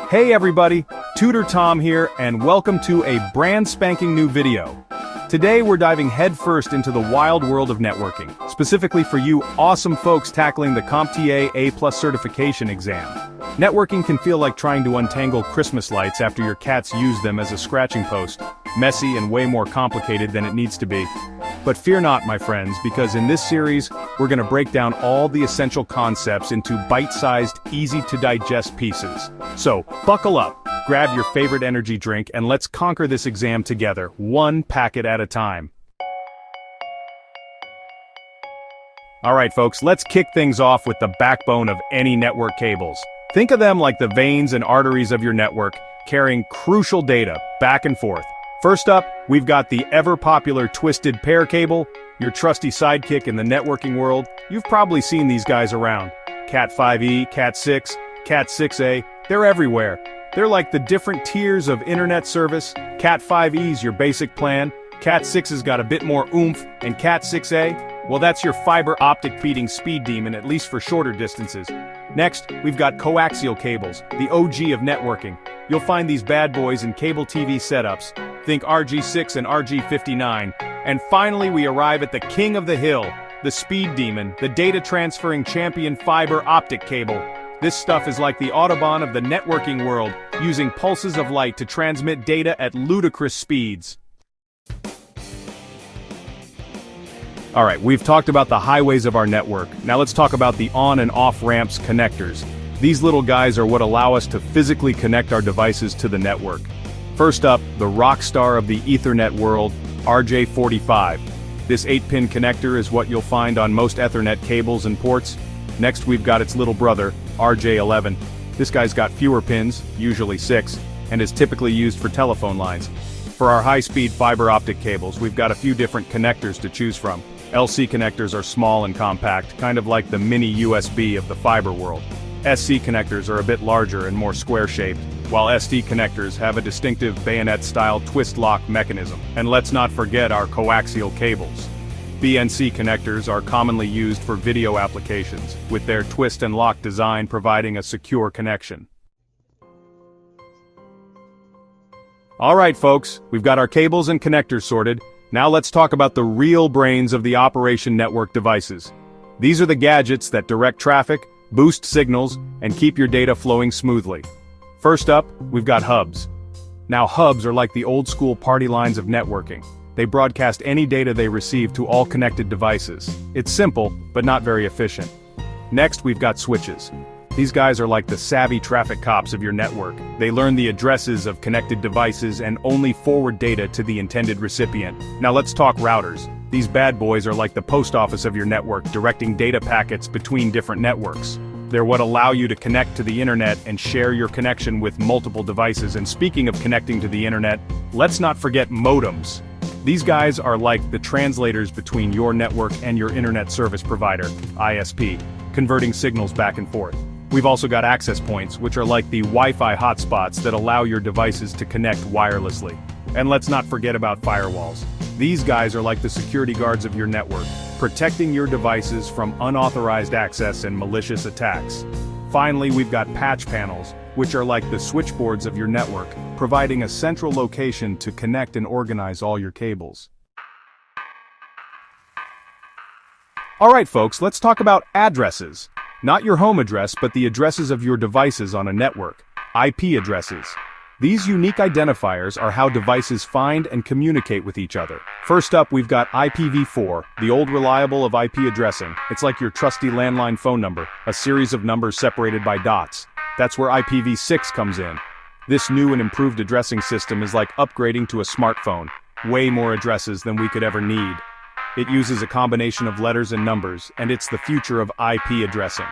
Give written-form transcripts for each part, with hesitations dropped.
Hey everybody, Tutor Tom here, and welcome to a brand spanking new video. Today we're diving headfirst into the wild world of networking, specifically for you awesome folks tackling the CompTIA A+ certification exam. Networking can feel like trying to untangle Christmas lights after your cats use them as a scratching post, messy and way more complicated than it needs to be. But fear not, my friends, because in this series, we're going to break down all the essential concepts into bite-sized, easy-to-digest pieces. So, buckle up, grab your favorite energy drink, and let's conquer this exam together, one packet at a time. Alright folks, let's kick things off with the backbone of any network cables. Think of them like the veins and arteries of your network, carrying crucial data back and forth. First up, we've got the ever-popular twisted pair cable, your trusty sidekick in the networking world. You've probably seen these guys around. Cat 5e, Cat 6, Cat 6a, they're everywhere. They're like the different tiers of internet service. Cat 5e's your basic plan, Cat 6's got a bit more oomph, and Cat 6a, well, that's your fiber optic feeding speed demon, at least for shorter distances. Next, we've got coaxial cables, the OG of networking. You'll find these bad boys in cable TV setups. Think RG6 and RG59. And finally we arrive at the king of the hill, the speed demon, the data transferring champion fiber optic cable. This stuff is like the Autobahn of the networking world, using pulses of light to transmit data at ludicrous speeds. Alright, we've talked about the highways of our network. Now let's talk about the on and off ramps connectors. These little guys are what allow us to physically connect our devices to the network. First up, the rock star of the Ethernet world, RJ45. This 8-pin connector is what you'll find on most Ethernet cables and ports. Next we've got its little brother, RJ11. This guy's got fewer pins, usually 6, and is typically used for telephone lines. For our high-speed fiber optic cables, we've got a few different connectors to choose from. LC connectors are small and compact, kind of like the mini USB of the fiber world. SC connectors are a bit larger and more square-shaped, while SD connectors have a distinctive bayonet-style twist-lock mechanism. And let's not forget our coaxial cables. BNC connectors are commonly used for video applications, with their twist and lock design providing a secure connection. Alright folks, we've got our cables and connectors sorted. Now let's talk about the real brains of the operation network devices. These are the gadgets that direct traffic, boost signals, and keep your data flowing smoothly. First up, we've got hubs. Now hubs are like the old-school party lines of networking. They broadcast any data they receive to all connected devices. It's simple, but not very efficient. Next, we've got switches. These guys are like the savvy traffic cops of your network. They learn the addresses of connected devices and only forward data to the intended recipient. Now let's talk routers. These bad boys are like the post office of your network, directing data packets between different networks. They're what allow you to connect to the internet and share your connection with multiple devices. And speaking of connecting to the internet, let's not forget modems. These guys are like the translators between your network and your internet service provider, ISP, converting signals back and forth. We've also got access points, which are like the Wi-Fi hotspots that allow your devices to connect wirelessly. And let's not forget about firewalls. These guys are like the security guards of your network, protecting your devices from unauthorized access and malicious attacks. Finally, we've got patch panels, which are like the switchboards of your network, providing a central location to connect and organize all your cables. Alright folks, let's talk about addresses. Not your home address, but the addresses of your devices on a network, IP addresses. These unique identifiers are how devices find and communicate with each other. First up, we've got IPv4, the old reliable of IP addressing. It's like your trusty landline phone number, a series of numbers separated by dots. That's where IPv6 comes in. This new and improved addressing system is like upgrading to a smartphone. Way more addresses than we could ever need. It uses a combination of letters and numbers, and it's the future of IP addressing.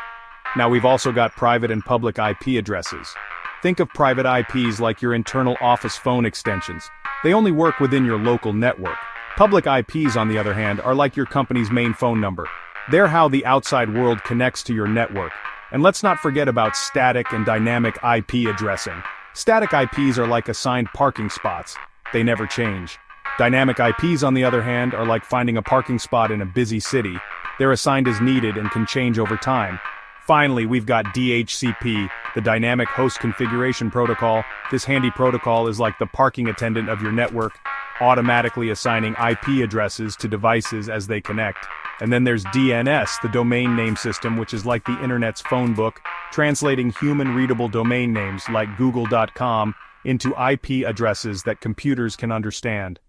Now we've also got private and public IP addresses. Think of private IPs like your internal office phone extensions. They only work within your local network. Public IPs, on the other hand, are like your company's main phone number. They're how the outside world connects to your network. And let's not forget about static and dynamic IP addressing. Static IPs are like assigned parking spots. They never change. Dynamic IPs, on the other hand, are like finding a parking spot in a busy city. They're assigned as needed and can change over time. Finally, we've got DHCP, the Dynamic Host Configuration Protocol. This handy protocol is like the parking attendant of your network, automatically assigning IP addresses to devices as they connect. And then there's DNS, the domain name system, which is like the internet's phone book, translating human-readable domain names like google.com into IP addresses that computers can understand.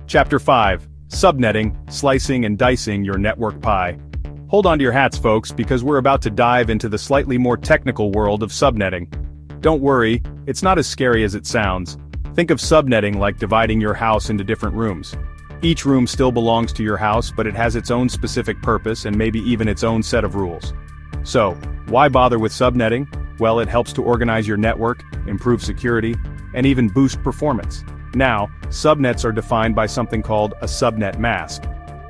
Chapter 5. Subnetting, Slicing and Dicing Your Network Pie. Hold on to your hats, folks, because we're about to dive into the slightly more technical world of subnetting. Don't worry, it's not as scary as it sounds. Think of subnetting like dividing your house into different rooms. Each room still belongs to your house, but it has its own specific purpose and maybe even its own set of rules. So, why bother with subnetting? Well, it helps to organize your network, improve security, and even boost performance. Now, subnets are defined by something called a subnet mask.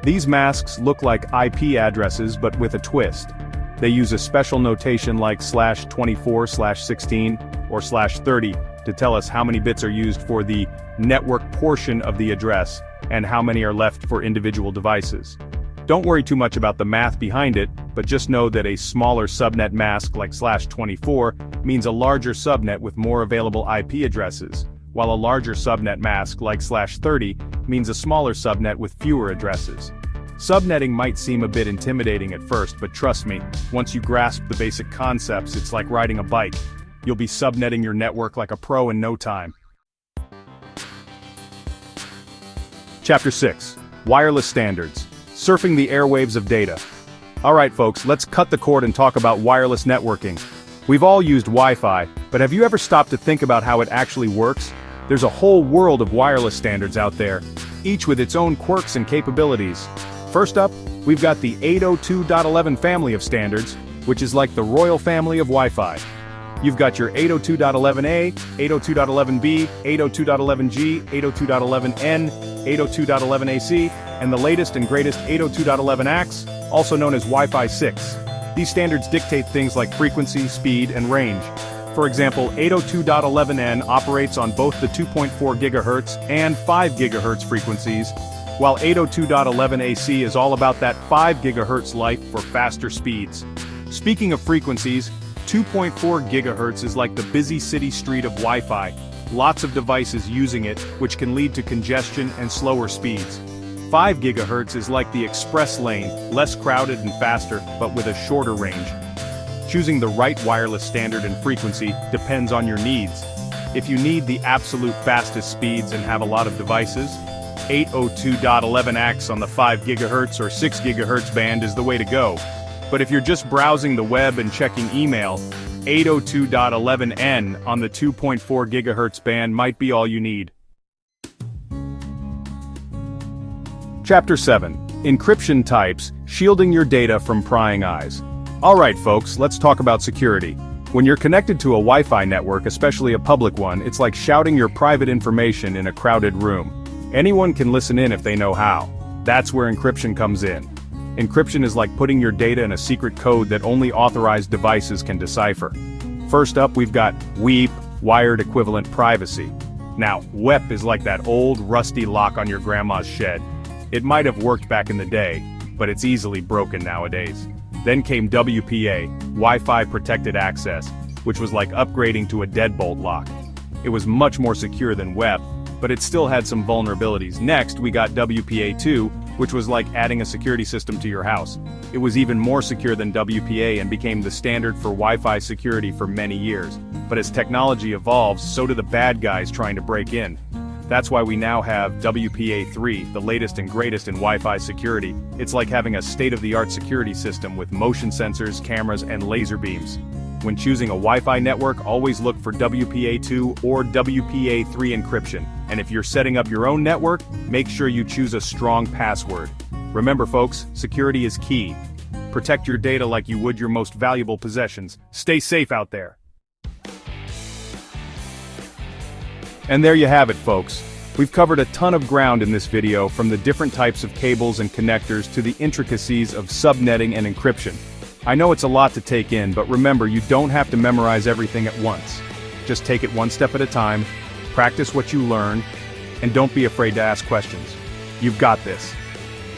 These masks look like IP addresses but with a twist. They use a special notation like /24/16 or /30 to tell us how many bits are used for the network portion of the address and how many are left for individual devices. Don't worry too much about the math behind it, but just know that a smaller subnet mask like /24 means a larger subnet with more available IP addresses, while a larger subnet mask like /30 means a smaller subnet with fewer addresses. Subnetting might seem a bit intimidating at first, but trust me, once you grasp the basic concepts, it's like riding a bike. You'll be subnetting your network like a pro in no time. Chapter 6. Wireless Standards. Surfing the airwaves of data. Alright folks, let's cut the cord and talk about wireless networking. We've all used Wi-Fi, but have you ever stopped to think about how it actually works? There's a whole world of wireless standards out there, each with its own quirks and capabilities. First up, we've got the 802.11 family of standards, which is like the royal family of Wi-Fi. You've got your 802.11a, 802.11b, 802.11g, 802.11n, 802.11ac, and the latest and greatest 802.11ax, also known as Wi-Fi 6. These standards dictate things like frequency, speed, and range. For example, 802.11n operates on both the 2.4 GHz and 5 GHz frequencies, while 802.11ac is all about that 5 GHz life for faster speeds. Speaking of frequencies, 2.4 GHz is like the busy city street of Wi-Fi, lots of devices using it, which can lead to congestion and slower speeds. 5 GHz is like the express lane, less crowded and faster, but with a shorter range. Choosing the right wireless standard and frequency depends on your needs. If you need the absolute fastest speeds and have a lot of devices, 802.11ax on the 5 GHz or 6 GHz band is the way to go. But if you're just browsing the web and checking email, 802.11n on the 2.4 GHz band might be all you need. Chapter 7. Encryption Types, Shielding Your Data from Prying Eyes. Alright folks, let's talk about security. When you're connected to a Wi-Fi network, especially a public one, it's like shouting your private information in a crowded room. Anyone can listen in if they know how. That's where encryption comes in. Encryption is like putting your data in a secret code that only authorized devices can decipher. First up, we've got WEP, Wired Equivalent Privacy. Now, WEP is like that old, rusty lock on your grandma's shed. It might have worked back in the day, but it's easily broken nowadays. Then came WPA, Wi-Fi Protected Access, which was like upgrading to a deadbolt lock. It was much more secure than WEP, but it still had some vulnerabilities. Next, we got WPA2, which was like adding a security system to your house. It was even more secure than WPA and became the standard for Wi-Fi security for many years. But as technology evolves, so do the bad guys trying to break in. That's why we now have WPA3, the latest and greatest in Wi-Fi security. It's like having a state-of-the-art security system with motion sensors, cameras, and laser beams. When choosing a Wi-Fi network, always look for WPA2 or WPA3 encryption. And if you're setting up your own network, make sure you choose a strong password. Remember folks, security is key. Protect your data like you would your most valuable possessions. Stay safe out there. And there you have it folks. We've covered a ton of ground in this video, from the different types of cables and connectors to the intricacies of subnetting and encryption. I know it's a lot to take in, but remember, you don't have to memorize everything at once. Just take it one step at a time, practice what you learn, and don't be afraid to ask questions. You've got this.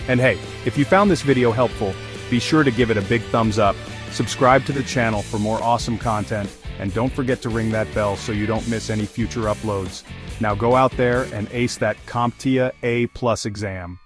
And hey, if you found this video helpful, Be sure to give it a big thumbs up, subscribe to the channel for more awesome content, and don't forget to ring that bell so you don't miss any future uploads. Now go out there and ace that CompTIA A+ exam.